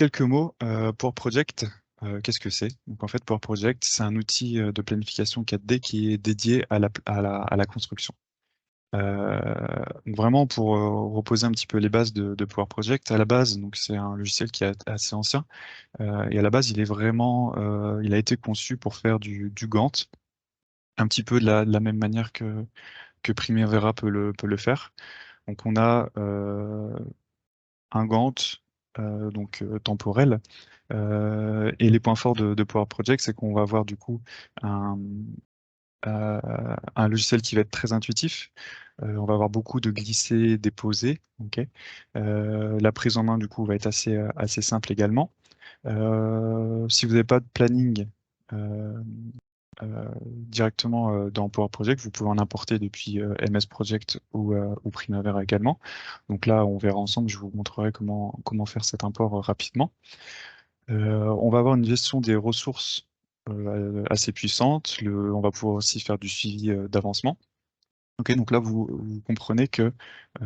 quelques mots, Power Project, qu'est-ce que c'est? Donc en fait, Power Project, c'est un outil de planification 4D qui est dédié à la construction. Donc vraiment pour reposer un petit peu les bases de Power Project, à la base, donc c'est un logiciel qui est assez ancien, et à la base, il a été conçu pour faire du Gantt, un petit peu de la même manière que Primavera peut le faire. Donc on a un Gantt temporel. Et les points forts de Power Project, c'est qu'on va avoir du coup un, un logiciel qui va être très intuitif. On va avoir beaucoup de glisser, déposer. Ok. La prise en main du coup va être assez simple également. Si vous n'avez pas de planning directement dans Power Project, vous pouvez en importer depuis MS Project ou Primavera également. Donc là, on verra ensemble, je vous montrerai comment faire cet import rapidement. On va avoir une gestion des ressources assez puissante. On va pouvoir aussi faire du suivi d'avancement. Ok, donc là, vous comprenez que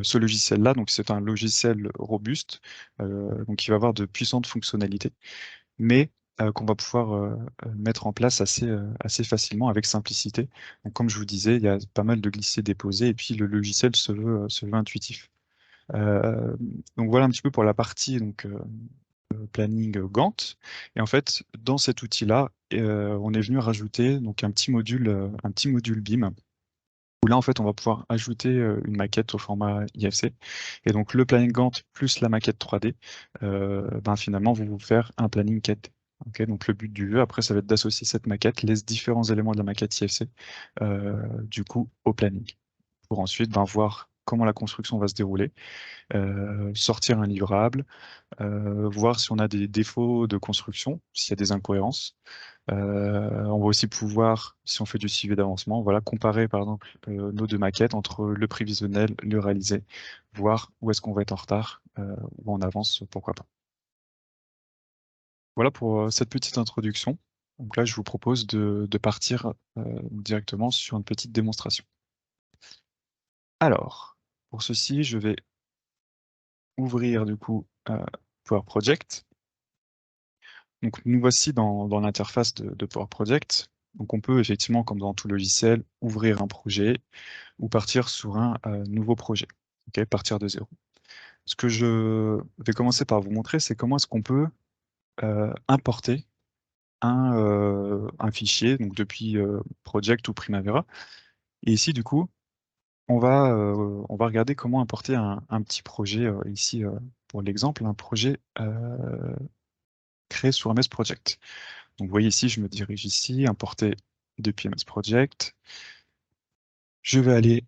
ce logiciel-là, donc c'est un logiciel robuste, donc il va avoir de puissantes fonctionnalités, mais qu'on va pouvoir mettre en place assez facilement avec simplicité. Donc, comme je vous disais, il y a pas mal de glisser-déposer, et puis le logiciel se veut intuitif. Euh, donc voilà un petit peu pour la partie planning Gantt. Et en fait, dans cet outil-là, on est venu rajouter donc un petit module BIM, où là, en fait, on va pouvoir ajouter une maquette au format IFC. Et donc, le planning Gantt plus la maquette 3D, finalement, vont vous faire un planning 4D. Ok, donc, le but du jeu, après, ça va être d'associer cette maquette, les différents éléments de la maquette IFC, du coup, au planning. Pour ensuite voir comment la construction va se dérouler, sortir un livrable, voir si on a des défauts de construction, s'il y a des incohérences. On va aussi pouvoir, si on fait du suivi d'avancement, voilà, comparer par exemple nos deux maquettes entre le prévisionnel, le réalisé, voir où est-ce qu'on va être en retard ou en avance, pourquoi pas. Voilà pour cette petite introduction. Donc là, je vous propose de partir directement sur une petite démonstration. Alors, pour ceci, je vais ouvrir du coup Power Project. Donc nous voici dans l'interface de Power Project. Donc on peut effectivement, comme dans tout logiciel, ouvrir un projet ou partir sur un nouveau projet. Ok, partir de zéro. Ce que je vais commencer par vous montrer, c'est comment est-ce qu'on peut importer un fichier, donc depuis Project ou Primavera. Et ici, du coup, on va regarder comment importer un petit projet, ici, pour l'exemple, un projet créé sur MS Project. Donc vous voyez ici, je me dirige ici, importer depuis MS Project. Je vais aller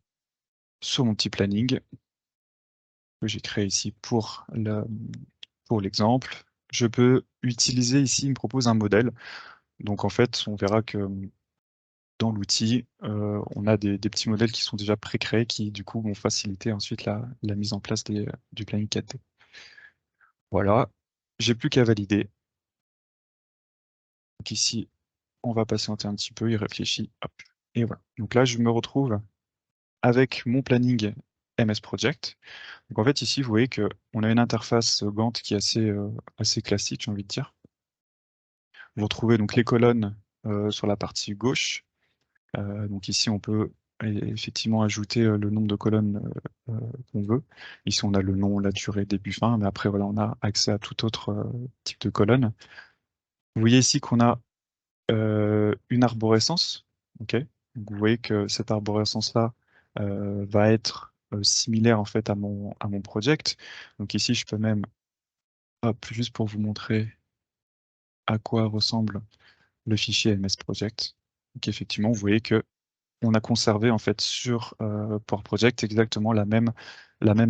sur mon petit planning que j'ai créé ici pour l'exemple. Je peux utiliser ici, il me propose un modèle. Donc en fait, on verra que dans l'outil, on a des petits modèles qui sont déjà pré-créés qui du coup vont faciliter ensuite la mise en place du planning 4D. Voilà, j'ai plus qu'à valider. Donc ici, on va patienter un petit peu, il réfléchit, hop, et voilà. Donc là, je me retrouve avec mon planning MS Project. Donc en fait, ici, vous voyez qu'on a une interface Gantt qui est assez classique, j'ai envie de dire. Vous retrouvez donc les colonnes sur la partie gauche. Donc ici, on peut effectivement ajouter le nombre de colonnes qu'on veut. Ici, on a le nom, la durée, début, fin, mais après, voilà, on a accès à tout autre type de colonne. Vous voyez ici qu'on a une arborescence. Ok. Donc, vous voyez que cette arborescence-là va être similaire en fait à mon project. Donc ici, je peux même, hop, juste pour vous montrer à quoi ressemble le fichier MS Project. Donc effectivement, vous voyez que on a conservé en fait sur Power Project exactement la même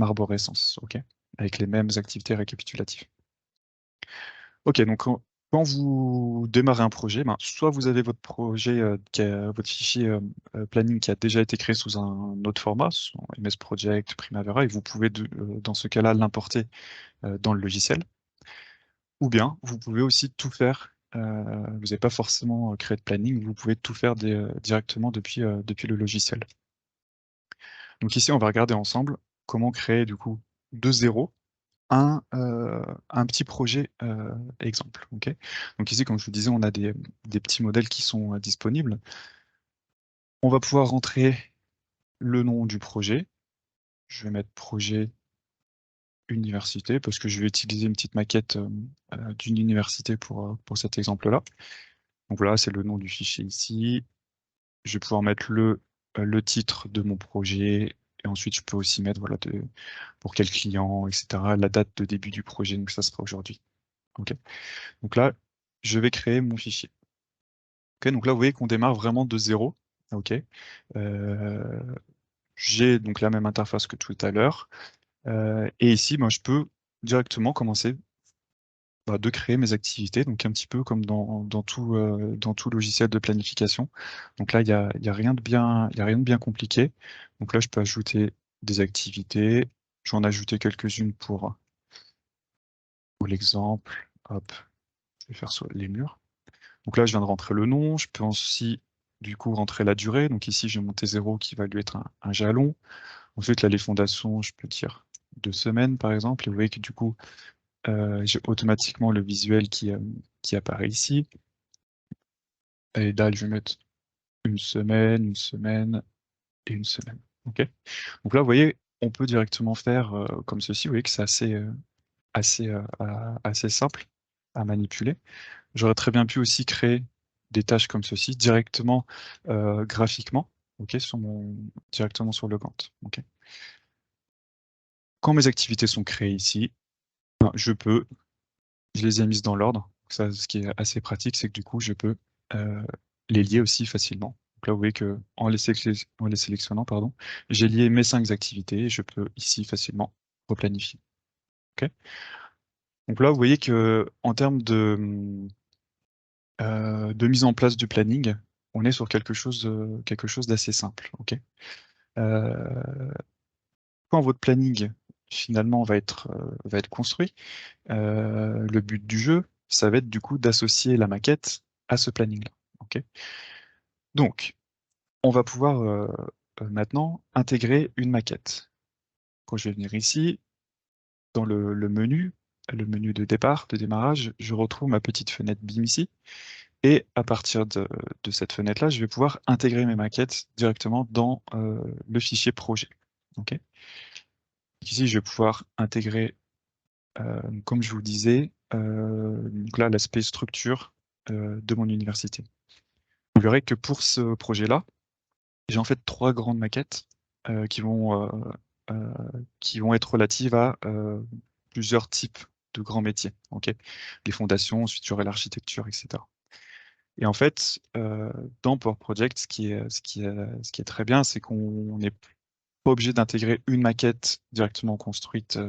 arborescence, ok, avec les mêmes activités récapitulatives. Ok, donc quand vous démarrez un projet, soit vous avez votre projet, votre fichier planning qui a déjà été créé sous un autre format, sous MS Project, Primavera, et vous pouvez dans ce cas-là l'importer dans le logiciel. Ou bien vous pouvez aussi tout faire. Vous n'avez pas forcément créé de planning, vous pouvez tout faire directement depuis le logiciel. Donc ici, on va regarder ensemble comment créer du coup de zéro un petit projet exemple. Ok. Donc ici, comme je vous disais, on a des petits modèles qui sont disponibles. On va pouvoir rentrer le nom du projet. Je vais mettre projet université parce que je vais utiliser une petite maquette d'une université pour cet exemple-là. Donc voilà, c'est le nom du fichier ici. Je vais pouvoir mettre le titre de mon projet et ensuite je peux aussi mettre voilà, pour quel client, etc. La date de début du projet, donc ça sera aujourd'hui. Ok. Donc là, je vais créer mon fichier. Ok, donc là, vous voyez qu'on démarre vraiment de zéro. Ok. Euh, j'ai donc la même interface que tout à l'heure. Et ici, moi, je peux directement commencer de créer mes activités, donc un petit peu comme dans tout logiciel de planification. Donc là, il y a rien de bien, il y a rien de bien compliqué. Donc là, je peux ajouter des activités. Je vais en ajouter quelques-unes pour l'exemple. Hop, je vais faire sur les murs. Donc là, je viens de rentrer le nom. Je peux aussi, du coup, rentrer la durée. Donc ici, j'ai mon T0 qui va lui être un jalon. Ensuite, là, les fondations, je peux dire 2 semaines, par exemple. Et vous voyez que du coup, j'ai automatiquement le visuel qui apparaît ici. Et là, je vais mettre une semaine et une semaine. Ok. Donc là, vous voyez, on peut directement faire comme ceci. Vous voyez que c'est assez simple à manipuler. J'aurais très bien pu aussi créer des tâches comme ceci directement graphiquement, ok, directement sur le Gantt. Ok. Quand mes activités sont créées ici, ben, je les ai mises dans l'ordre. Ça, ce qui est assez pratique, c'est que du coup, je peux euh, les lier aussi facilement. Donc là, vous voyez que en les sélectionnant, pardon, j'ai lié mes 5 activités et je peux ici facilement replanifier. Ok. Donc là, vous voyez que en termes de mise en place du planning, on est sur quelque chose d'assez simple. Ok. Euh, quand votre planning finalement va être construit, le but du jeu, ça va être du coup d'associer la maquette à ce planning-là. Ok. Donc, on va pouvoir maintenant intégrer une maquette. Quand je vais venir ici, dans le menu de départ, de démarrage, je retrouve ma petite fenêtre BIM ici. Et à partir de cette fenêtre-là, je vais pouvoir intégrer mes maquettes directement dans le fichier projet. Ok. Ici, je vais pouvoir intégrer, comme je vous le disais, donc là, l'aspect structure de mon université. Vous verrez que pour ce projet-là, j'ai en fait 3 grandes maquettes euh, qui vont être relatives à plusieurs types de grands métiers. Ok. Les fondations, ensuite j'aurai l'architecture, etc. Et en fait, dans Power Project, ce qui est très bien, c'est qu'on n'est pas obligé d'intégrer une maquette directement construite,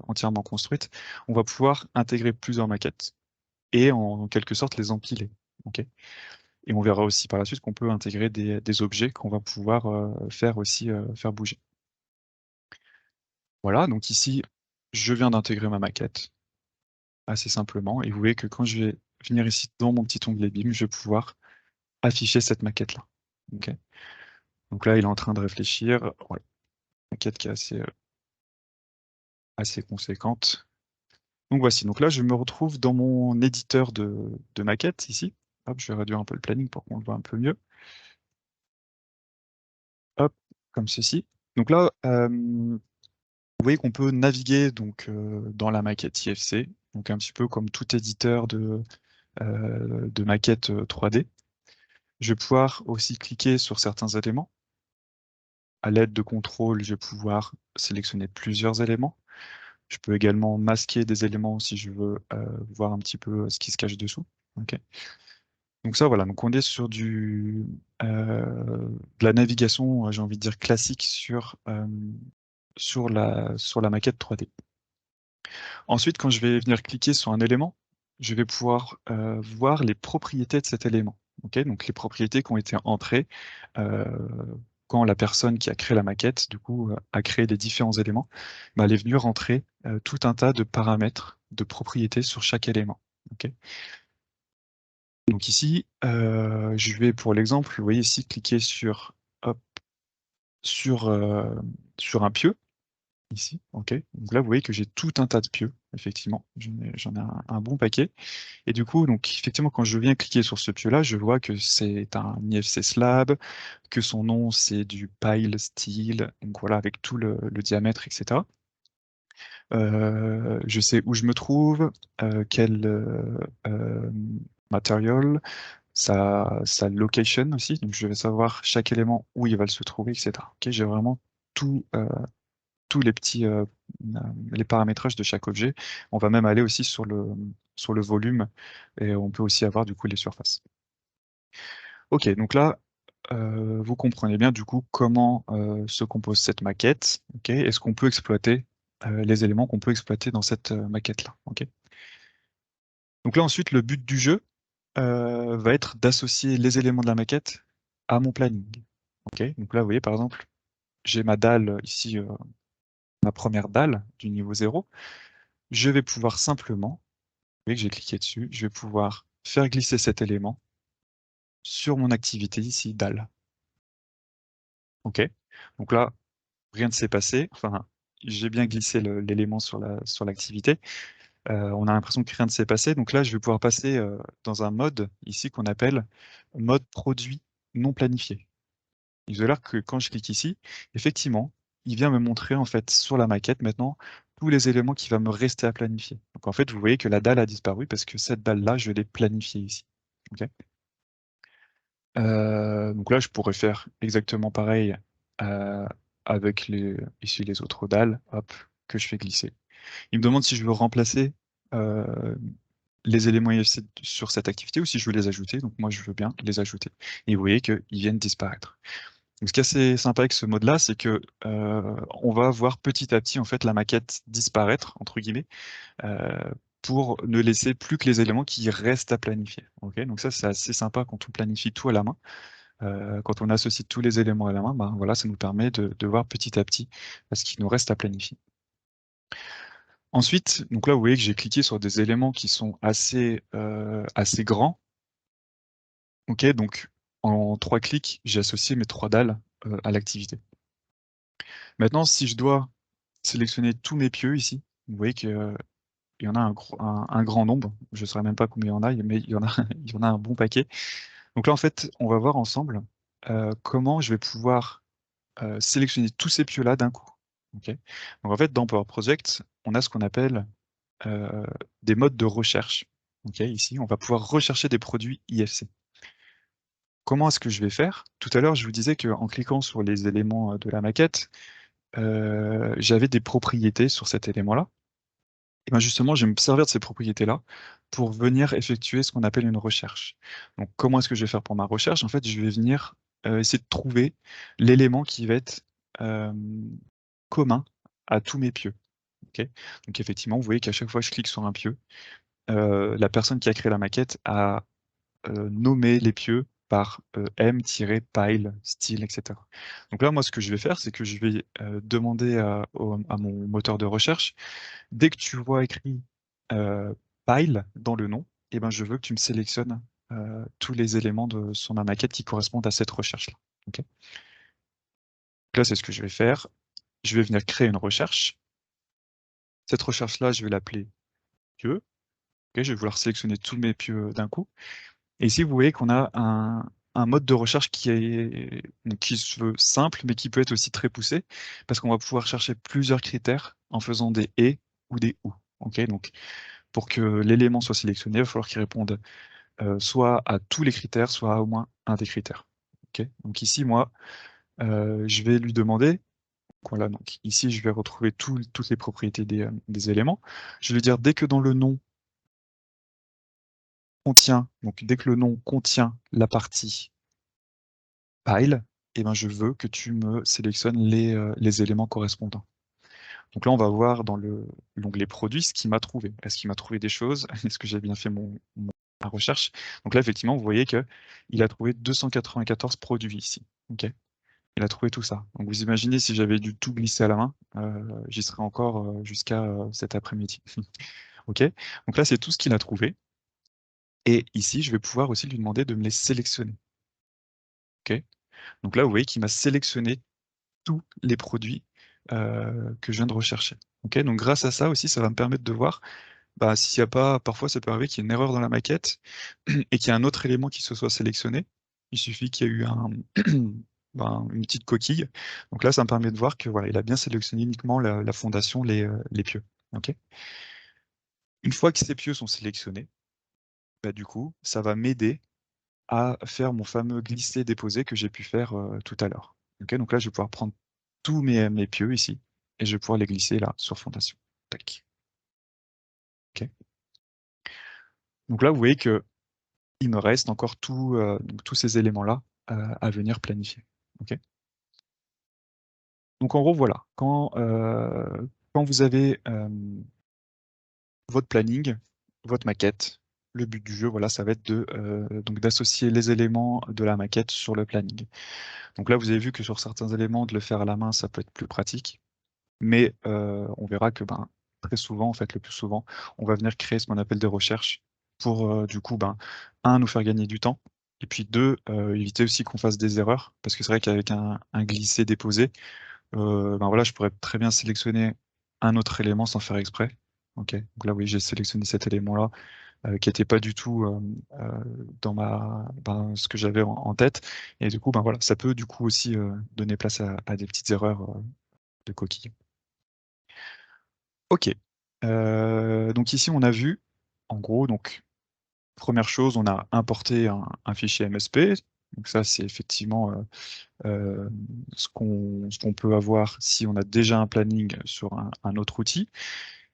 entièrement construite. On va pouvoir intégrer plusieurs maquettes et en quelque sorte les empiler. Ok. Et on verra aussi par la suite qu'on peut intégrer des objets qu'on va pouvoir faire aussi faire bouger. Voilà, donc ici, je viens d'intégrer ma maquette assez simplement. Et vous voyez que quand je vais venir ici dans mon petit onglet BIM, je vais pouvoir afficher cette maquette-là. Ok. Donc là, il est en train de réfléchir. Ouais, maquette qui est assez conséquente. Donc voici. Donc là, je me retrouve dans mon éditeur de maquette ici. Hop, je vais réduire un peu le planning pour qu'on le voit un peu mieux. Hop, comme ceci. Donc là, vous voyez qu'on peut naviguer donc dans la maquette IFC, donc un petit peu comme tout éditeur de maquette 3D. Je vais pouvoir aussi cliquer sur certains éléments. À l'aide de contrôle, je vais pouvoir sélectionner plusieurs éléments. Je peux également masquer des éléments si je veux voir un petit peu ce qui se cache dessous. Ok. Donc ça, voilà. Donc on est sur de la navigation, j'ai envie de dire classique sur la maquette 3D. Ensuite, quand je vais venir cliquer sur un élément, je vais pouvoir voir les propriétés de cet élément. Ok. Donc les propriétés qui ont été entrées euh, quand la personne qui a créé la maquette, du coup, a créé les différents éléments, bah, elle est venue rentrer tout un tas de paramètres, de propriétés sur chaque élément. Ok. Donc ici, je vais pour l'exemple, vous voyez ici, cliquer hop, sur, sur un pieu. ici, ok. Donc là, vous voyez que j'ai tout un tas de pieux, effectivement. J'en ai un bon paquet. Et du coup, donc effectivement, quand je viens cliquer sur ce pieu-là, je vois que c'est un IFC slab, que son nom c'est du pile steel, donc voilà, avec tout le diamètre, etc. Je sais où je me trouve, quel material, sa location aussi, donc je vais savoir chaque élément où il va se trouver, etc. Ok, j'ai vraiment tout, tous les petits les paramétrages de chaque objet. On va même aller aussi sur le volume et on peut aussi avoir du coup les surfaces. Ok, donc là, vous comprenez bien du coup comment se compose cette maquette. Ok, est-ce qu'on peut exploiter les éléments qu'on peut exploiter dans cette maquette-là. Ok. Donc là ensuite, le but du jeu va être d'associer les éléments de la maquette à mon planning. Ok, donc là, vous voyez par exemple, j'ai ma dalle ici, ma première dalle du niveau 0. Je vais pouvoir simplement, vous voyez que j'ai cliqué dessus, je vais pouvoir faire glisser cet élément sur mon activité ici, dalle. Ok. Donc là, rien ne s'est passé. Enfin, j'ai bien glissé l'élément sur sur l'activité. On a l'impression que rien ne s'est passé. Donc là, je vais pouvoir passer dans un mode ici qu'on appelle mode produit non planifié. Il a l'air que quand je clique ici, effectivement, il vient me montrer en fait sur la maquette maintenant tous les éléments qui va me rester à planifier. Donc en fait, vous voyez que la dalle a disparu parce que cette dalle-là, je l'ai planifiée ici. Ok. Donc là, je pourrais faire exactement pareil euh, avec ici les autres dalles, hop, que je fais glisser. Il me demande si je veux remplacer euh, les éléments IFC sur cette activité ou si je veux les ajouter. Donc moi, je veux bien les ajouter. Et vous voyez qu'ils viennent disparaître. Donc, ce qui est assez sympa avec ce mode-là, c'est que on va voir petit à petit en fait la maquette disparaître entre guillemets euh, pour ne laisser plus que les éléments qui restent à planifier. Ok, donc ça c'est assez sympa quand on planifie tout à la main. Quand on associe tous les éléments à la main, ben voilà, ça nous permet de voir petit à petit ce qui nous reste à planifier. Ensuite, donc là vous voyez que j'ai cliqué sur des éléments qui sont assez grands. Ok, donc en 3 clics, j'ai associé mes 3 dalles à l'activité. Maintenant, si je dois sélectionner tous mes pieux ici, vous voyez qu'il y en a un grand nombre. Je ne saurais même pas combien il y en a, mais il y en a, il y en a un bon paquet. Donc là, en fait, on va voir ensemble comment je vais pouvoir sélectionner tous ces pieux-là d'un coup. Ok. Donc en fait, dans Power Project, on a ce qu'on appelle euh, des modes de recherche. Ok. Ici, on va pouvoir rechercher des produits IFC. Comment est-ce que je vais faire? Tout à l'heure, je vous disais qu'en cliquant sur les éléments de la maquette, j'avais des propriétés sur cet élément-là. Et ben justement, je vais me servir de ces propriétés-là pour venir effectuer ce qu'on appelle une recherche. Donc, comment est-ce que je vais faire pour ma recherche? En fait, je vais venir essayer de trouver l'élément qui va être euh, commun à tous mes pieux. Ok. Donc, effectivement, vous voyez qu'à chaque fois que je clique sur un pieu, la personne qui a créé la maquette a nommé les pieux par m-pile, style, etc. Donc là, moi, ce que je vais faire, c'est que je vais demander à mon moteur de recherche, dès que tu vois écrit euh, pile dans le nom, eh ben, je veux que tu me sélectionnes tous les éléments sur ma maquette qui correspondent à cette recherche-là. Ok. Donc là, c'est ce que je vais faire. Je vais venir créer une recherche. Cette recherche-là, je vais l'appeler pieux. Ok, je vais vouloir sélectionner tous mes pieux d'un coup. Et ici, vous voyez qu'on a un mode de recherche qui se veut simple, mais qui peut être aussi très poussé, parce qu'on va pouvoir chercher plusieurs critères en faisant des et ou des ou. Ok, donc, pour que l'élément soit sélectionné, il va falloir qu'il réponde soit à tous les critères, soit à au moins un des critères. Ok, donc ici, moi, je vais lui demander, voilà, donc ici, je vais retrouver toutes les propriétés des éléments. Je vais lui dire, dès que dans le nom contient, donc dès que le nom contient la partie pile, eh ben, je veux que tu me sélectionnes les éléments correspondants. Donc là, on va voir dans l'onglet produits ce qu'il m'a trouvé. Est-ce qu'il m'a trouvé des choses? Est-ce que j'ai bien fait ma recherche? Donc là, effectivement, vous voyez que il a trouvé 294 produits ici. Ok. Il a trouvé tout ça. Donc vous imaginez si j'avais dû tout glisser à la main, j'y serais encore jusqu'à cet après-midi. Ok. Donc là, c'est tout ce qu'il a trouvé. Et ici, je vais pouvoir aussi lui demander de me les sélectionner. Ok. Donc là, vous voyez qu'il m'a sélectionné tous les produits que je viens de rechercher. Ok, donc grâce à ça aussi, ça va me permettre de voir bah, s'il n'y a pas, parfois ça peut arriver qu'il y ait une erreur dans la maquette et qu'il y a un autre élément qui se soit sélectionné. Il suffit qu'il y ait eu une petite coquille. Donc là, ça me permet de voir que voilà, il a bien sélectionné uniquement la fondation, les pieux. Ok. Une fois que ces pieux sont sélectionnés, bah, du coup, ça va m'aider à faire mon fameux glisser-déposer que j'ai pu faire tout à l'heure. Ok, donc là, je vais pouvoir prendre tous mes pieux ici et je vais pouvoir les glisser là sur fondation. Tac. Ok. Donc là, vous voyez que il me reste encore donc tous ces éléments-là à venir planifier. Ok. Donc en gros, voilà, quand vous avez votre planning, votre maquette, le but du jeu, voilà, ça va être donc d'associer les éléments de la maquette sur le planning. Donc là, vous avez vu que sur certains éléments, de le faire à la main, ça peut être plus pratique, mais on verra que très souvent, en fait, le plus souvent, on va venir créer ce qu'on appelle des recherches pour, du coup, un, nous faire gagner du temps, et puis deux, éviter aussi qu'on fasse des erreurs, parce que c'est vrai qu'avec un glisser-déposer, voilà, je pourrais très bien sélectionner un autre élément sans faire exprès. Ok, donc là, oui, j'ai sélectionné cet élément-là qui n'était pas du tout dans ce que j'avais en tête. Et du coup, voilà, ça peut du coup aussi donner place à des petites erreurs de coquille. Ok. Donc ici, on a vu, en gros, donc première chose, on a importé un fichier MSP. Donc ça, c'est effectivement ce qu'on peut avoir si on a déjà un planning sur un autre outil.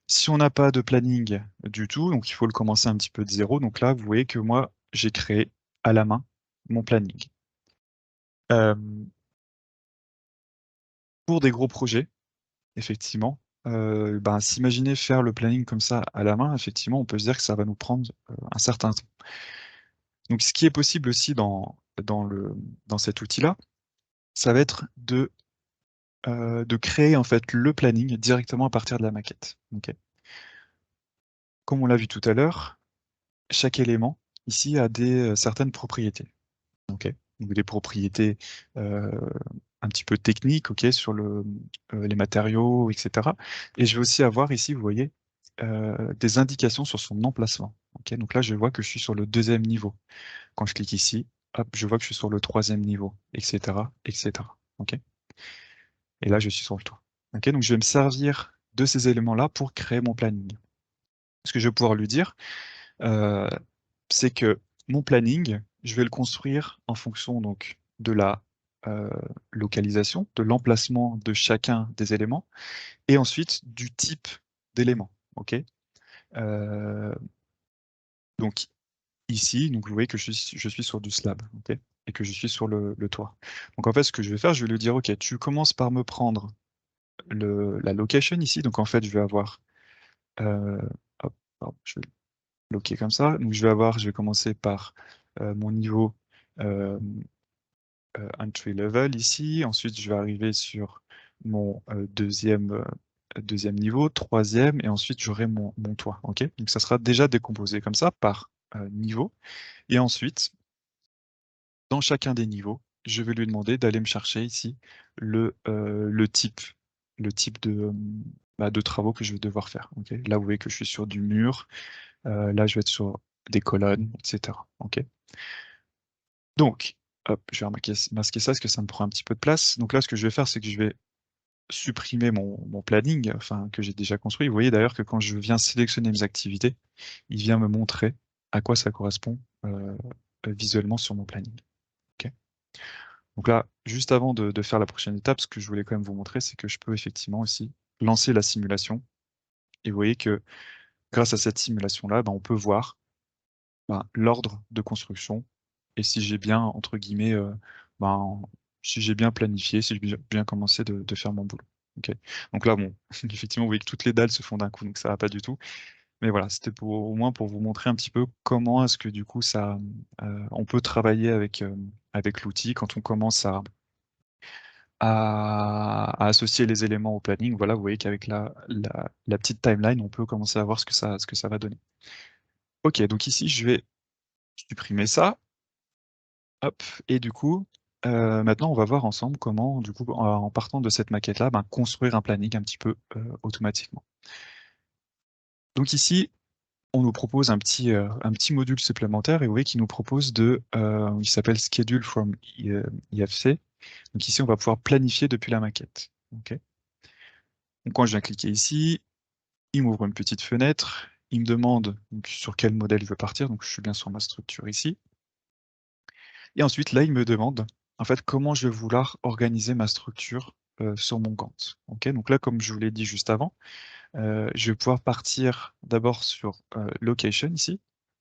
Si on n'a pas de planning du tout, donc il faut le commencer un petit peu de zéro. Donc là, vous voyez que moi, j'ai créé à la main mon planning. Euh, pour des gros projets, effectivement, s'imaginer faire le planning comme ça à la main, effectivement, on peut se dire que ça va nous prendre un certain temps. Donc ce qui est possible aussi dans cet outil-là, ça va être de créer en fait le planning directement à partir de la maquette. Ok. Comme on l'a vu tout à l'heure, chaque élément ici a certaines propriétés. Ok. Donc des propriétés euh, un petit peu techniques, ok, sur les matériaux, etc. Et je vais aussi avoir ici, vous voyez, des indications sur son emplacement. Ok. Donc là, je vois que je suis sur le deuxième niveau. Quand je clique ici, hop, je vois que je suis sur le troisième niveau, etc., etc. Ok. Et là, je suis sur le toit. Ok. Donc je vais me servir de ces éléments-là pour créer mon planning. Ce que je vais pouvoir lui dire, euh, c'est que mon planning, je vais le construire en fonction donc de la euh, localisation, de l'emplacement de chacun des éléments, et ensuite du type d'élément. Ok. Euh, donc ici, donc vous voyez que je suis sur du slab, ok, et que je suis sur le toit. Donc en fait, ce que je vais faire, je vais lui dire, ok, tu commences par me prendre la location ici. Donc en fait, je vais avoir, euh, hop, pardon, je vais bloquer comme ça. Donc je vais commencer par mon niveau entry level ici. Ensuite, je vais arriver sur mon deuxième niveau, troisième, et ensuite j'aurai mon toit. Ok. Donc ça sera déjà décomposé comme ça par niveau. Et ensuite, dans chacun des niveaux, je vais lui demander d'aller me chercher ici le type, de travaux que je vais devoir faire. Ok. Là, vous voyez que je suis sur du mur. Là, je vais être sur des colonnes, etc. Ok. Donc, hop, je vais masquer ça parce que ça me prend un petit peu de place. Donc là, ce que je vais faire, c'est que je vais supprimer mon planning, enfin, que j'ai déjà construit. Vous voyez d'ailleurs que quand je viens sélectionner mes activités, il vient me montrer à quoi ça correspond visuellement sur mon planning. Ok. Donc là, juste avant de faire la prochaine étape, ce que je voulais quand même vous montrer, c'est que je peux effectivement aussi lancer la simulation. Et vous voyez que grâce à cette simulation-là, on peut voir l'ordre de construction et si j'ai bien, entre guillemets, ben, si j'ai bien planifié, si j'ai bien commencé de faire mon boulot. Ok. Donc là, bon, effectivement, vous voyez que toutes les dalles se font d'un coup, donc ça va pas du tout. Mais voilà, c'était au moins pour vous montrer un petit peu comment est-ce que du coup on peut travailler avec l'outil quand on commence à associer les éléments au planning. Voilà, vous voyez qu'avec la petite timeline, on peut commencer à voir ce que ça va donner. Ok, donc ici, je vais supprimer ça. Hop, et du coup, maintenant, on va voir ensemble comment, du coup, en partant de cette maquette-là, ben, construire un planning un petit peu automatiquement. Donc ici, on nous propose un petit module supplémentaire et vous voyez qu'il nous propose il s'appelle Schedule from IFC. Donc ici, on va pouvoir planifier depuis la maquette. Ok. Donc quand je viens cliquer ici, il m'ouvre une petite fenêtre. Il me demande donc, sur quel modèle il veut partir. Donc je suis bien sur ma structure ici. Et ensuite, là, il me demande en fait comment je vais vouloir organiser ma structure sur mon Gantt. Ok. Donc là, comme je vous l'ai dit juste avant, je vais pouvoir partir d'abord sur Location ici.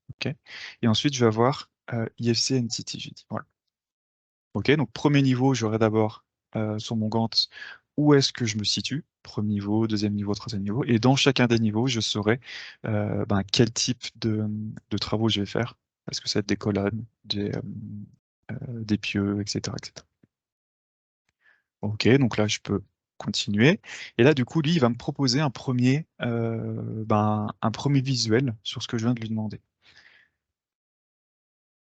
Ok. Et ensuite, je vais avoir IFC Entity. J'ai dit. Voilà. Ok, donc premier niveau, j'aurai d'abord sur mon Gantt où est-ce que je me situe, premier niveau, deuxième niveau, troisième niveau, et dans chacun des niveaux, je saurai quel type de travaux je vais faire. Est-ce que ça va être des colonnes, des pieux, etc., etc. Ok, donc là, je peux continuer. Et là, du coup, lui, il va me proposer un premier visuel sur ce que je viens de lui demander.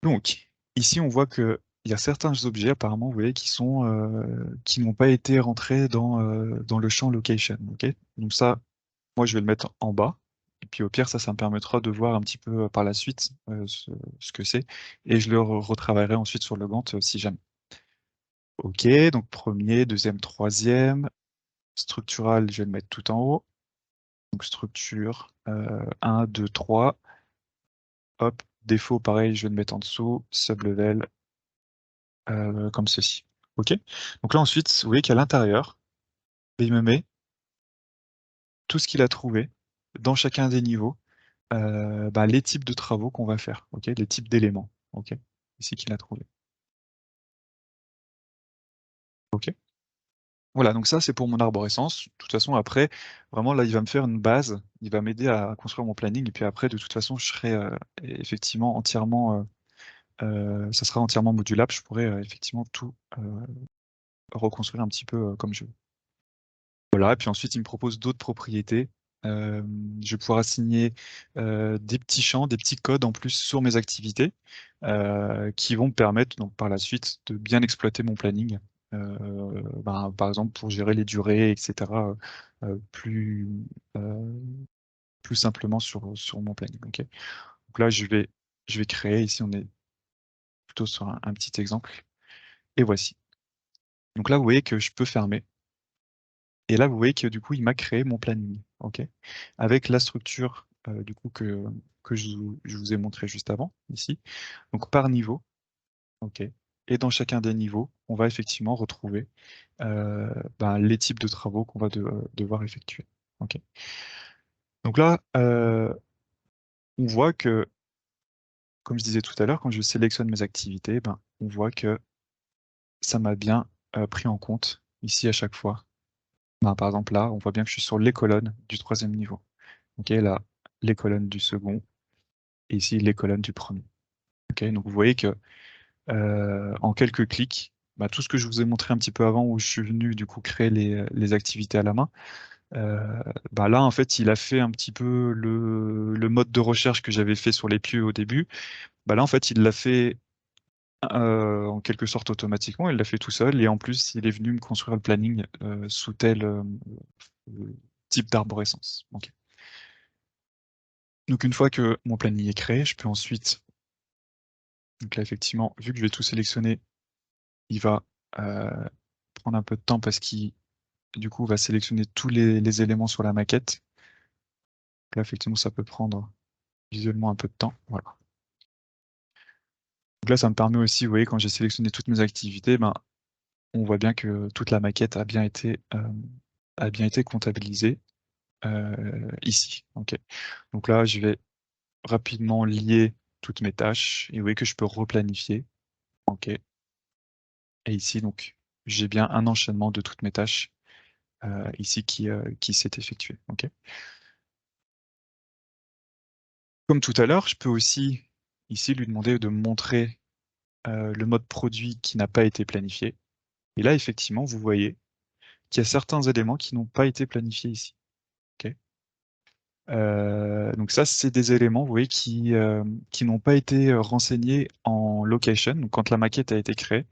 Donc, ici, on voit que il y a certains objets, apparemment, vous voyez, qui n'ont pas été rentrés dans le champ location. Ok. Donc ça, moi, je vais le mettre en bas. Et puis au pire, ça me permettra de voir un petit peu par la suite ce que c'est. Et je le retravaillerai ensuite sur le Gantt si jamais. Ok, donc premier, deuxième, troisième. Structural, je vais le mettre tout en haut. Donc structure 1, 2, 3. Hop, défaut, pareil, je vais le mettre en dessous. Sublevel, comme ceci. Ok. Donc là ensuite, vous voyez qu'à l'intérieur, il me met tout ce qu'il a trouvé dans chacun des niveaux, les types de travaux qu'on va faire, ok, les types d'éléments, ok, ici qu'il a trouvé. Ok. Voilà, donc ça c'est pour mon arborescence. De toute façon, après, vraiment là, il va me faire une base, il va m'aider à construire mon planning, et puis après, de toute façon, je serai effectivement ça sera entièrement modulable, je pourrai effectivement tout reconstruire un petit peu comme je veux. Voilà, et puis ensuite, il me propose d'autres propriétés. Je vais pouvoir assigner des petits champs, des petits codes en plus sur mes activités qui vont me permettre donc par la suite de bien exploiter mon planning. Par exemple, pour gérer les durées, etc. euh, plus, euh, plus simplement sur mon planning. Ok. Donc là, je vais créer. Ici, on est plutôt sur un petit exemple. Et voici. Donc là, vous voyez que je peux fermer. Et là, vous voyez que du coup, il m'a créé mon planning, ok, avec la structure du coup que je vous ai montré juste avant, ici. Donc par niveau, ok. Et dans chacun des niveaux, on va effectivement retrouver les types de travaux qu'on va devoir effectuer. Ok. Donc là, on voit que, comme je disais tout à l'heure, quand je sélectionne mes activités, on voit que ça m'a bien pris en compte ici à chaque fois. Par exemple, là, on voit bien que je suis sur les colonnes du troisième niveau. Ok, là, les colonnes du second, et ici les colonnes du premier. Ok, donc vous voyez que en quelques clics, tout ce que je vous ai montré un petit peu avant, où je suis venu du coup créer les activités à la main, là en fait il a fait un petit peu le mode de recherche que j'avais fait sur les pieux au début. Là en fait il l'a fait en quelque sorte automatiquement, il l'a fait tout seul, et en plus il est venu me construire le planning sous tel type d'arborescence. Ok. Donc une fois que mon planning est créé, je peux ensuite, donc là effectivement, vu que je vais tout sélectionner, il va euh, prendre un peu de temps parce qu'il du coup va sélectionner tous les éléments sur la maquette. Donc là effectivement ça peut prendre visuellement un peu de temps. Voilà. Donc là ça me permet aussi, vous voyez, quand j'ai sélectionné toutes mes activités, on voit bien que toute la maquette a bien été comptabilisée ici. Ok. Donc là je vais rapidement lier toutes mes tâches et vous voyez que je peux replanifier. Ok. Et ici, donc, j'ai bien un enchaînement de toutes mes tâches ici qui s'est effectué. Ok. Comme tout à l'heure, je peux aussi ici lui demander de me montrer le mode produit qui n'a pas été planifié. Et là, effectivement, vous voyez qu'il y a certains éléments qui n'ont pas été planifiés ici. Ok. Donc ça, c'est des éléments, vous voyez, qui n'ont pas été renseignés en location, donc quand la maquette a été créée.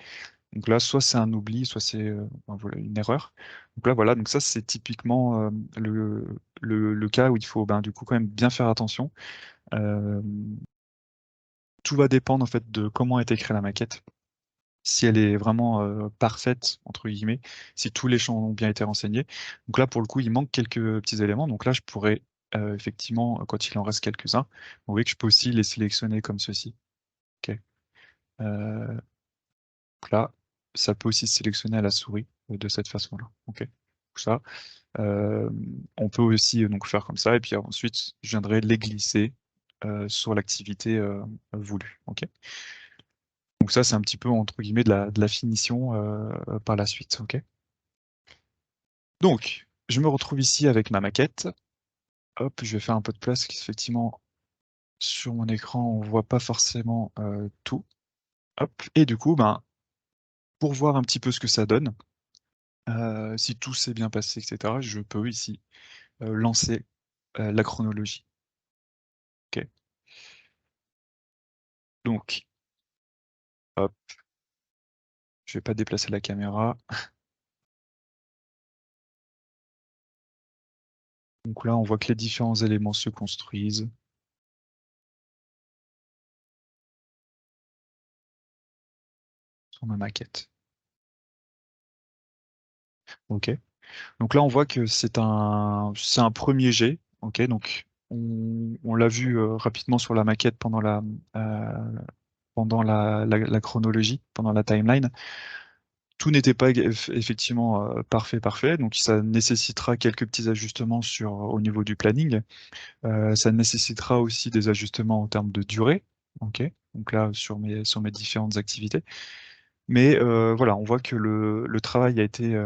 Donc là, soit c'est un oubli, soit c'est voilà, une erreur. Donc là, voilà, donc ça, c'est typiquement le cas où il faut du coup quand même bien faire attention. Euh, Tout va dépendre en fait de comment a été créée la maquette. Si elle est vraiment parfaite, entre guillemets, si tous les champs ont bien été renseignés. Donc là, pour le coup, il manque quelques petits éléments. Donc là, je pourrais effectivement, quand il en reste quelques-uns, vous voyez que je peux aussi les sélectionner comme ceci. Ok. Euh, donc là, ça peut aussi se sélectionner à la souris de cette façon-là. Ok. Donc ça, euh, on peut aussi donc faire comme ça, et puis ensuite, je viendrai les glisser sur l'activité voulue. Ok. Donc ça, c'est un petit peu entre guillemets de la finition par la suite. Ok. Donc, je me retrouve ici avec ma maquette. Hop, je vais faire un peu de place, parce qu'effectivement, sur mon écran, on voit pas forcément tout. Hop, et du coup, pour voir un petit peu ce que ça donne, si tout s'est bien passé, etc., je peux ici lancer la chronologie. Ok. Donc, hop, je vais pas déplacer la caméra. Donc là, on voit que les différents éléments se construisent sur ma maquette. Ok. Donc là, on voit que c'est un premier jet. Ok. Donc on l'a vu rapidement sur la maquette pendant la chronologie, pendant la timeline. Tout n'était pas effectivement parfait. Donc ça nécessitera quelques petits ajustements au niveau du planning. Ça nécessitera aussi des ajustements en termes de durée. Ok. Donc là, sur mes différentes activités. Mais voilà, on voit que le travail a été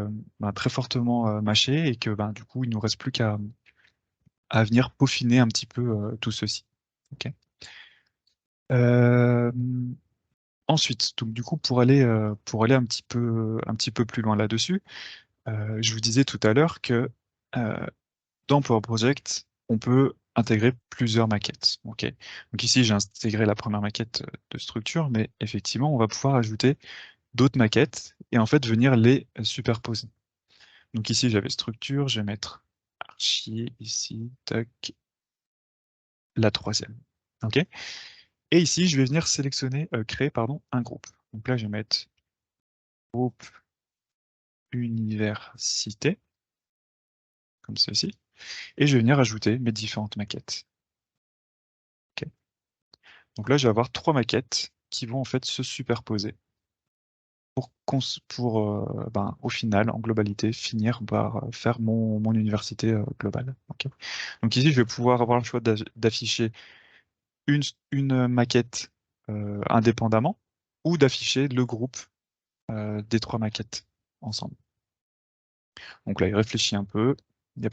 très fortement mâché et que du coup, il nous reste plus à venir peaufiner un petit peu tout ceci. Ok. Euh, Ensuite, donc du coup, pour aller un petit peu plus loin là-dessus, je vous disais tout à l'heure que euh, dans Power Project, on peut intégrer plusieurs maquettes. Ok. Donc ici, j'ai intégré la première maquette de structure, mais effectivement, on va pouvoir ajouter d'autres maquettes et en fait venir les superposer. Donc ici, j'avais structure, je vais mettre archi ici, tac, la troisième. OK? Et ici, je vais venir créer, pardon, un groupe. Donc là, je vais mettre groupe université, comme ceci, et je vais venir ajouter mes différentes maquettes. OK? Donc là, je vais avoir trois maquettes qui vont en fait se superposer pour au final, en globalité, finir par faire mon université globale. OK? Donc ici, je vais pouvoir avoir le choix d'afficher une maquette indépendamment ou d'afficher le groupe des trois maquettes ensemble. Donc là, il réfléchit un peu. Il y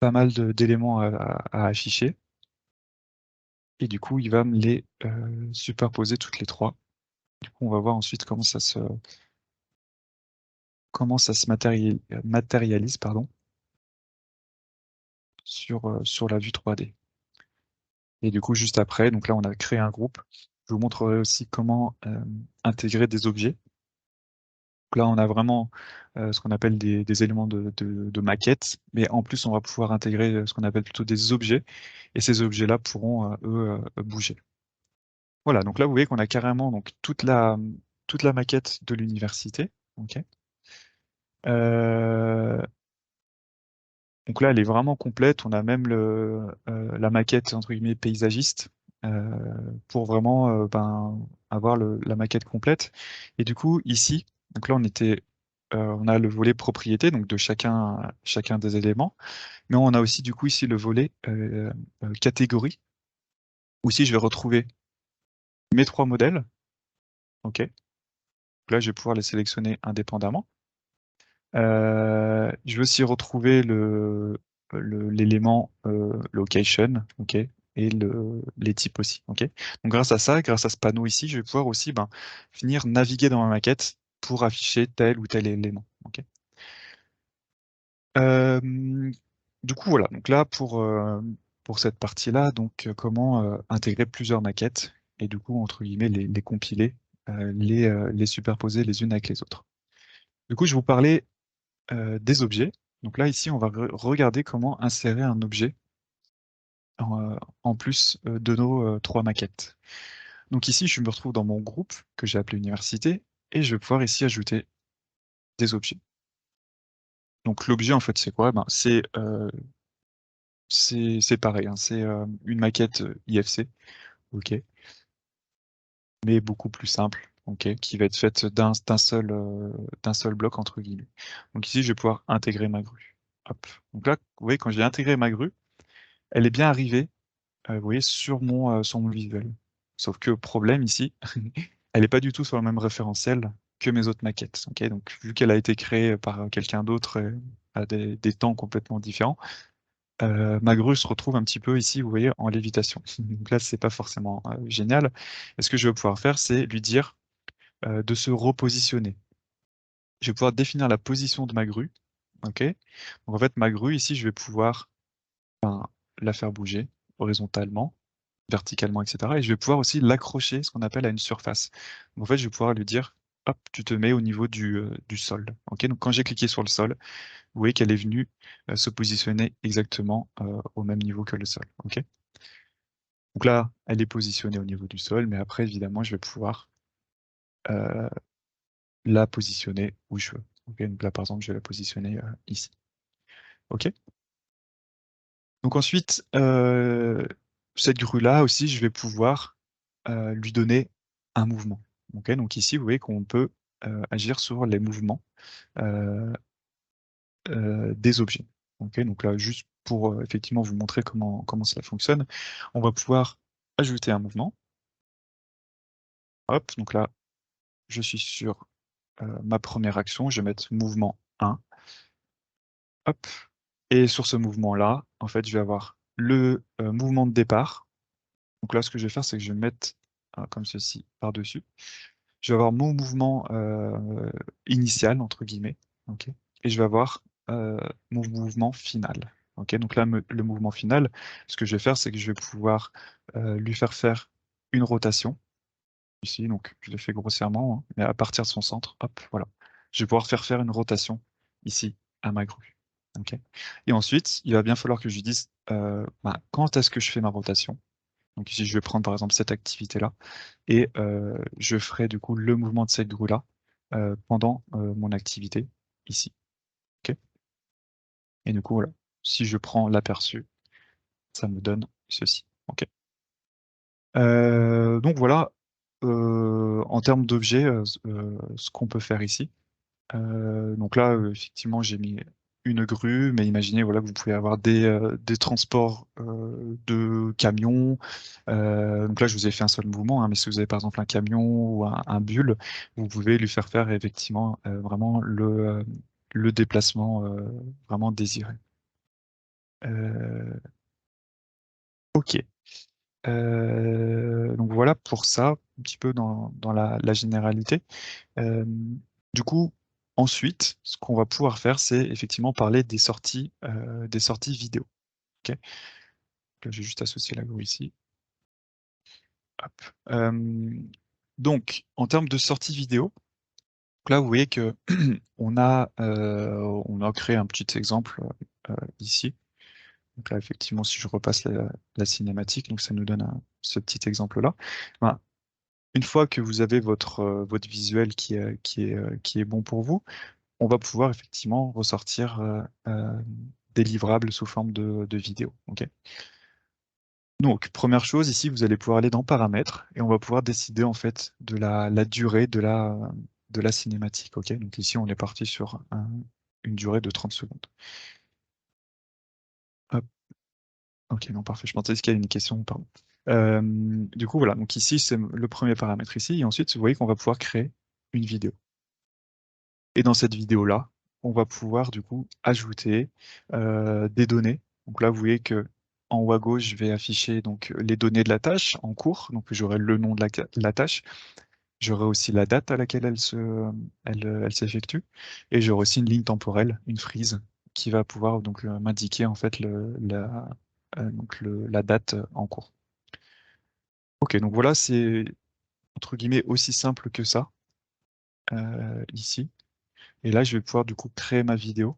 a d'éléments à afficher. Et du coup, il va me les superposer toutes les trois. Du coup, on va voir ensuite comment ça se matérialise, pardon, sur la vue 3D. Et du coup, juste après, donc là, on a créé un groupe. Je vous montrerai aussi comment intégrer des objets. Donc là, on a vraiment ce qu'on appelle des éléments de maquette, mais en plus, on va pouvoir intégrer ce qu'on appelle plutôt des objets, et ces objets-là pourront, eux, bouger. Voilà, donc là, vous voyez qu'on a carrément donc, toute la maquette de l'université. Ok. Euh, donc là, elle est vraiment complète. On a même la maquette, entre guillemets, paysagiste, euh, pour vraiment avoir la maquette complète. Et du coup, ici, donc là, on a le volet propriété, donc de chacun des éléments. Mais on a aussi, du coup, ici le volet catégorie, où ici, je vais retrouver mes trois modèles. OK. Donc là, je vais pouvoir les sélectionner indépendamment. Je vais aussi retrouver l'élément location, ok, et les types aussi, ok. Donc grâce à ça, grâce à ce panneau ici, je vais pouvoir aussi venir naviguer dans ma maquette pour afficher tel ou tel élément, ok. Euh, du coup, voilà. Donc là, pour cette partie-là, donc comment intégrer plusieurs maquettes et du coup, entre guillemets, les compiler les superposer les unes avec les autres. Du coup, je vous parlais des objets. Donc là, ici, on va regarder comment insérer un objet en plus de nos 3 maquettes. Donc ici, je me retrouve dans mon groupe que j'ai appelé université et je vais pouvoir ici ajouter des objets. Donc l'objet, en fait, c'est quoi? Ben, c'est pareil, hein, c'est une maquette IFC, ok, mais beaucoup plus simple, ok, qui va être faite d'un seul bloc entre guillemets. Donc ici, je vais pouvoir intégrer ma grue. Hop. Donc là, vous voyez, quand j'ai intégré ma grue, elle est bien arrivée, vous voyez, sur mon visuel. Sauf que problème ici, elle n'est pas du tout sur le même référentiel que mes autres maquettes. Ok, donc vu qu'elle a été créée par quelqu'un d'autre à des temps complètement différents, ma grue se retrouve un petit peu ici, vous voyez, en lévitation. Donc là, c'est pas forcément génial. Et ce que je vais pouvoir faire, c'est lui dire de se repositionner. Je vais pouvoir définir la position de ma grue. Ok. Donc en fait, ma grue ici, je vais pouvoir la faire bouger horizontalement, verticalement, etc. Et je vais pouvoir aussi l'accrocher, ce qu'on appelle à une surface. Donc en fait, je vais pouvoir lui dire, hop, tu te mets au niveau du sol. Ok. Donc quand j'ai cliqué sur le sol, vous voyez qu'elle est venue se positionner exactement au même niveau que le sol. Ok. Donc là, elle est positionnée au niveau du sol, mais après, évidemment, je vais pouvoir euh, la positionner où je veux. Ok, donc là, par exemple, je vais la positionner ici. Ok. Donc ensuite, cette grue-là aussi, je vais pouvoir lui donner un mouvement. Ok, donc ici, vous voyez qu'on peut agir sur les mouvements euh, des objets. Ok, donc là, juste pour effectivement vous montrer comment cela fonctionne, on va pouvoir ajouter un mouvement. Hop, donc là, je suis sur ma première action, je vais mettre mouvement 1. Hop. Et sur ce mouvement-là, en fait, je vais avoir le mouvement de départ. Donc là, ce que je vais faire, c'est que je vais mettre comme ceci par-dessus. Je vais avoir mon mouvement initial, entre guillemets. Ok. Et je vais avoir mon mouvement final. Ok. Donc là, le mouvement final, ce que je vais faire, c'est que je vais pouvoir lui faire une rotation. Ici, donc je l'ai fait grossièrement, hein, mais à partir de son centre, hop, voilà. Je vais pouvoir faire une rotation ici à ma grue. Ok. Et ensuite, il va bien falloir que je lui dise quand est-ce que je fais ma rotation. Donc ici, je vais prendre par exemple cette activité-là et je ferai du coup le mouvement de cette grue-là pendant mon activité ici. Ok. Et du coup, voilà. Si je prends l'aperçu, ça me donne ceci. Ok. Donc voilà, en termes d'objets, ce qu'on peut faire ici. Donc là, effectivement, j'ai mis une grue, mais imaginez voilà, que vous pouvez avoir des transports de camions. Donc là, je vous ai fait un seul mouvement, hein, mais si vous avez par exemple un camion ou un bulle, vous pouvez lui faire effectivement vraiment le déplacement vraiment désiré. Euh, ok. Donc voilà pour ça, un petit peu dans la généralité. Euh, du coup, ensuite, ce qu'on va pouvoir faire, c'est effectivement parler des sorties vidéo. Ok. Là, j'ai juste associé la grue ici. Hop. Donc, en termes de sortie vidéo, donc là, vous voyez que on a créé un petit exemple ici. Donc là, effectivement, si je repasse la cinématique, donc ça nous donne ce petit exemple-là. Ben, une fois que vous avez votre visuel qui est bon pour vous, on va pouvoir effectivement ressortir des livrables sous forme de vidéo. Ok. Donc, première chose, ici, vous allez pouvoir aller dans Paramètres et on va pouvoir décider en fait de la durée de la cinématique. Ok. Donc ici, on est parti sur une durée de 30 secondes. Hop. Ok, non, parfait. Je pensais qu'il y avait une question, pardon. Du coup, voilà. Donc ici, c'est le premier paramètre ici. Et ensuite, vous voyez qu'on va pouvoir créer une vidéo. Et dans cette vidéo-là, on va pouvoir du coup ajouter des données. Donc là, vous voyez que en haut à gauche, je vais afficher donc les données de la tâche en cours. Donc j'aurai le nom de la tâche. J'aurai aussi la date à laquelle elle s'effectue. Et j'aurai aussi une ligne temporelle, une frise, qui va pouvoir donc m'indiquer en fait la date en cours. Ok, donc voilà, entre guillemets aussi simple que ça, ici. Et là, je vais pouvoir du coup créer ma vidéo.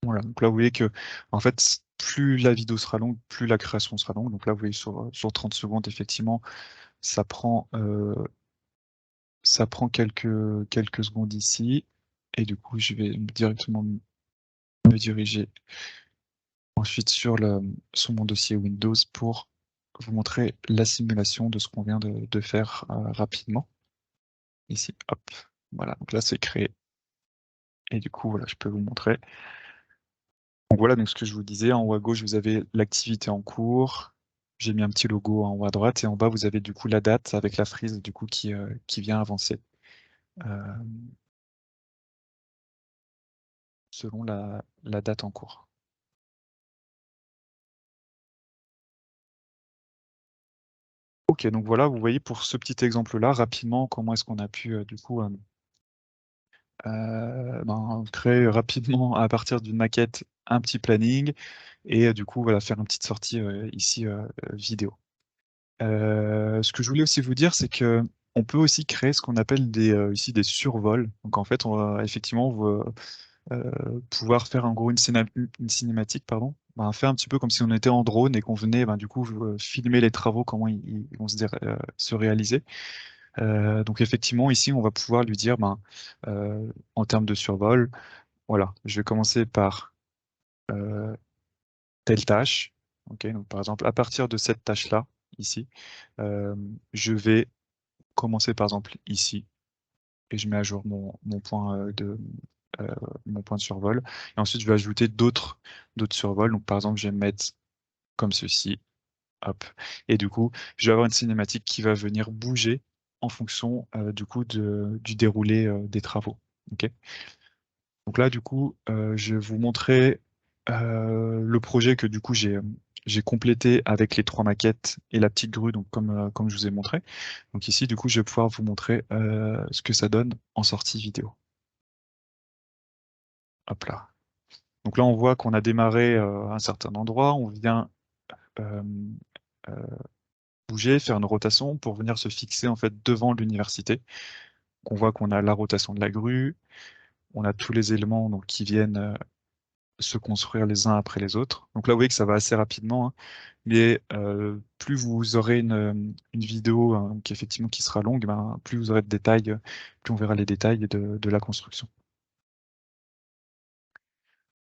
Voilà, donc là, vous voyez que, en fait, plus la vidéo sera longue, plus la création sera longue. Donc là, vous voyez sur 30 secondes, effectivement, ça prend, quelques secondes ici. Et du coup, je vais directement me diriger ensuite sur mon dossier Windows pour vous montrer la simulation de ce qu'on vient de faire rapidement. Ici, hop, voilà, donc là c'est créé. Et du coup, voilà, je peux vous montrer. Donc voilà, donc ce que je vous disais, en haut à gauche, vous avez l'activité en cours. J'ai mis un petit logo en haut à droite et en bas, vous avez du coup la date avec la frise du coup qui vient avancer euh, selon la date en cours. Ok, donc voilà, vous voyez pour ce petit exemple-là, rapidement, comment est-ce qu'on a pu du coup créer rapidement à partir d'une maquette un petit planning et du coup voilà, faire une petite sortie ici vidéo. Ce que je voulais aussi vous dire, c'est que on peut aussi créer ce qu'on appelle ici des survols. Donc en fait, on va effectivement pouvoir faire en gros une cinématique, pardon, faire un petit peu comme si on était en drone et qu'on venait du coup filmer les travaux, comment ils vont se réaliser. Donc effectivement, ici, on va pouvoir lui dire, en termes de survol, voilà, je vais commencer par telle tâche. Ok, donc par exemple, à partir de cette tâche-là, ici, euh, je vais commencer par exemple ici et je mets à jour euh, mon point de survol. Et ensuite, je vais ajouter d'autres survols. Donc par exemple, je vais me mettre comme ceci. Hop. Et du coup, je vais avoir une cinématique qui va venir bouger en fonction du coup du déroulé des travaux. Ok. Donc là, du coup, je vais vous montrer le projet que du coup j'ai complété avec les 3 maquettes et la petite grue, donc comme je vous ai montré. Donc ici, du coup, je vais pouvoir vous montrer ce que ça donne en sortie vidéo. Hop là. Donc là, on voit qu'on a démarré à un certain endroit, on vient euh, euh, bouger, faire une rotation pour venir se fixer en fait devant l'université. On voit qu'on a la rotation de la grue, on a tous les éléments donc, qui viennent se construire les uns après les autres. Donc là, vous voyez que ça va assez rapidement, hein. Mais plus vous aurez une vidéo effectivement qui sera longue, plus vous aurez de détails, plus on verra les détails de la construction.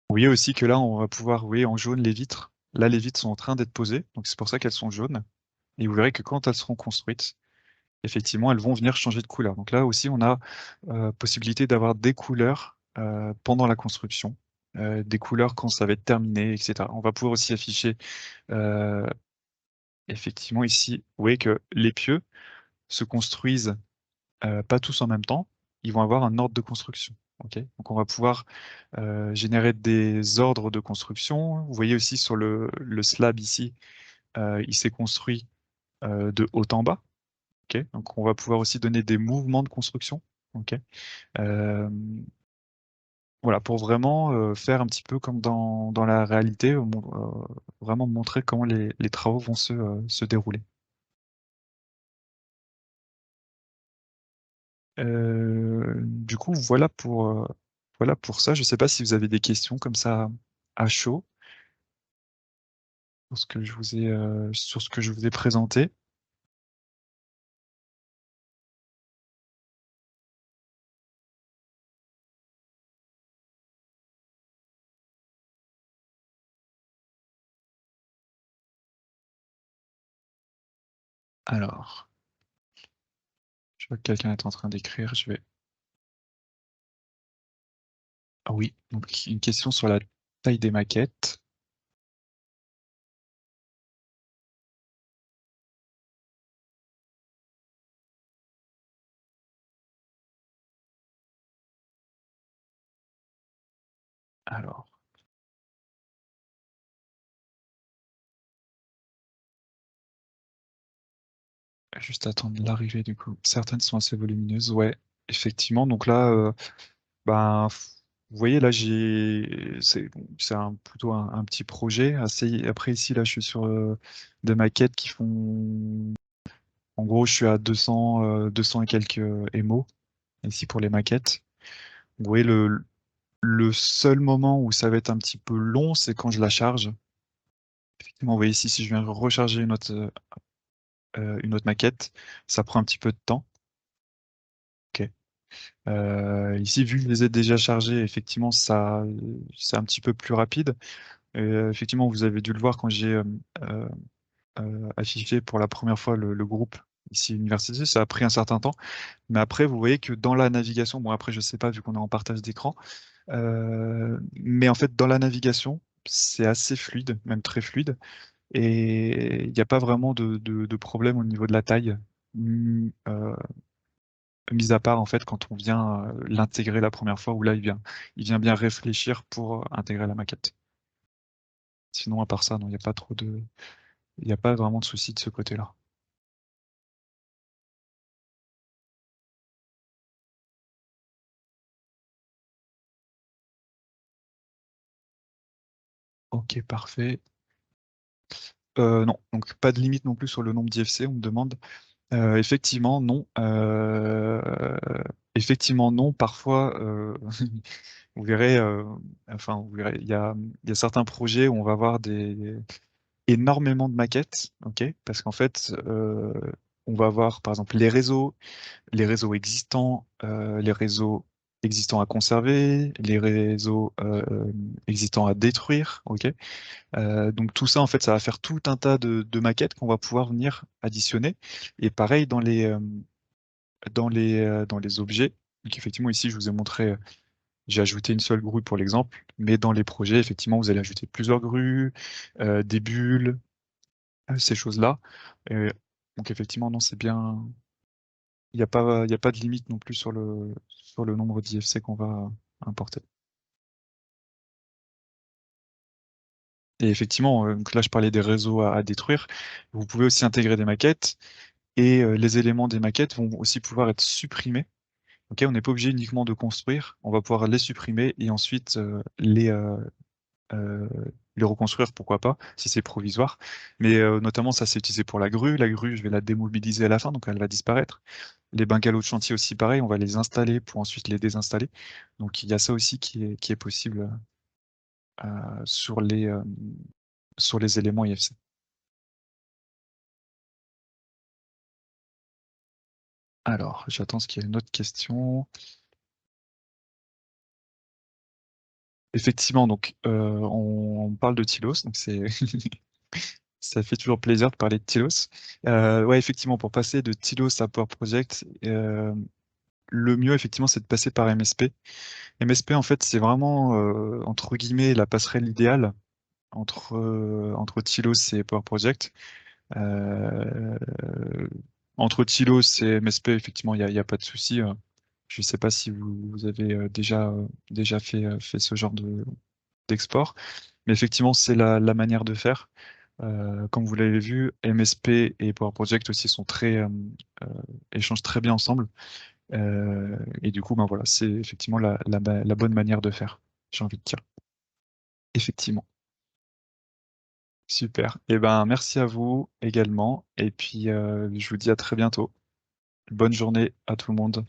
Vous voyez aussi que là, on va pouvoir, vous voyez en jaune les vitres. Là, les vitres sont en train d'être posées, donc c'est pour ça qu'elles sont jaunes. Et vous verrez que quand elles seront construites, effectivement, elles vont venir changer de couleur. Donc là aussi, on a possibilité d'avoir des couleurs pendant la construction, des couleurs quand ça va être terminé, etc. On va pouvoir aussi afficher, euh, effectivement, ici, vous voyez que les pieux se construisent pas tous en même temps, ils vont avoir un ordre de construction. Ok. Donc on va pouvoir générer des ordres de construction. Vous voyez aussi sur le slab ici, il s'est construit de haut en bas. Ok. Donc on va pouvoir aussi donner des mouvements de construction. Ok. Euh, voilà, pour vraiment faire un petit peu comme dans la réalité, vraiment montrer comment les travaux vont se dérouler. Du coup, voilà pour ça. Je ne sais pas si vous avez des questions comme ça à chaud sur ce que je vous ai présenté. Alors, je vois que quelqu'un est en train d'écrire. Ah oui, donc une question sur la taille des maquettes. Alors, juste attendre l'arrivée du coup. Certaines sont assez volumineuses, ouais, effectivement. Donc là, ben, Vous voyez, là, c'est plutôt un petit projet. Après, ici, là, je suis sur des maquettes qui font. En gros, je suis à 200 et quelques émaux, ici, pour les maquettes. Vous voyez, le seul moment où ça va être un petit peu long, c'est quand je la charge. Effectivement, vous voyez ici, si je viens recharger une autre maquette, ça prend un petit peu de temps. Ok. Ici, vu que je les ai déjà chargés, effectivement, c'est un petit peu plus rapide. Effectivement, vous avez dû le voir quand j'ai euh, affiché pour la première fois le groupe ici université, ça a pris un certain temps. Mais après, vous voyez que dans la navigation, bon après, je sais pas vu qu'on est en partage d'écran, mais en fait, dans la navigation, c'est assez fluide, même très fluide. Et il n'y a pas vraiment de problème au niveau de la taille, mis à part en fait quand on vient l'intégrer la première fois, où là il vient bien réfléchir pour intégrer la maquette. Sinon, à part ça, non, il n'y a pas il n'y a pas vraiment de souci de ce côté-là. Ok, parfait. Non, donc pas de limite non plus sur le nombre d'IFC, on me demande. Effectivement, non. Effectivement, non. Parfois, vous verrez, enfin, vous verrez, il y a certains projets où on va avoir énormément de maquettes, ok? Parce qu'en fait, on va avoir, par exemple, les réseaux existants à conserver, les réseaux existants à détruire, ok? Donc tout ça, en fait, ça va faire tout un tas de maquettes qu'on va pouvoir venir additionner. Et pareil dans les objets. Donc effectivement, ici, je vous ai montré, j'ai ajouté une seule grue pour l'exemple, mais dans les projets, effectivement, vous allez ajouter plusieurs grues, des bulles, ces choses-là. Euh, donc effectivement, non, c'est bien. Il y a pas de limite non plus sur le nombre d'IFC qu'on va importer. Et effectivement, donc là, je parlais des réseaux à détruire. Vous pouvez aussi intégrer des maquettes. Et les éléments des maquettes vont aussi pouvoir être supprimés. Ok, on n'est pas obligé uniquement de construire, on va pouvoir les supprimer et ensuite euh, les reconstruire, pourquoi pas, si c'est provisoire. Mais notamment, ça c'est utilisé pour la grue. La grue, je vais la démobiliser à la fin, donc elle va disparaître. Les bungalows de chantier aussi, pareil, on va les installer pour ensuite les désinstaller. Donc il y a ça aussi qui est possible sur les éléments IFC. Alors, j'attends ce qu'il y ait une autre question. Effectivement, donc on parle de Tilos, donc ça fait toujours plaisir de parler de Tilos. Ouais, effectivement, pour passer de Tilos à Power Project, le mieux effectivement, c'est de passer par MSP. MSP, en fait, c'est vraiment entre guillemets la passerelle idéale entre Tilos et Power Project. Euh, Entre Tilos et MSP, effectivement, il y a pas de souci. Je ne sais pas si vous avez déjà fait ce genre d'export. Mais effectivement, c'est la manière de faire. Comme vous l'avez vu, MSP et Power Project aussi euh, échangent très bien ensemble. Et du coup, ben voilà, c'est effectivement la bonne manière de faire, j'ai envie de dire. Effectivement. Super. Et ben, merci à vous également. Et puis, je vous dis à très bientôt. Bonne journée à tout le monde.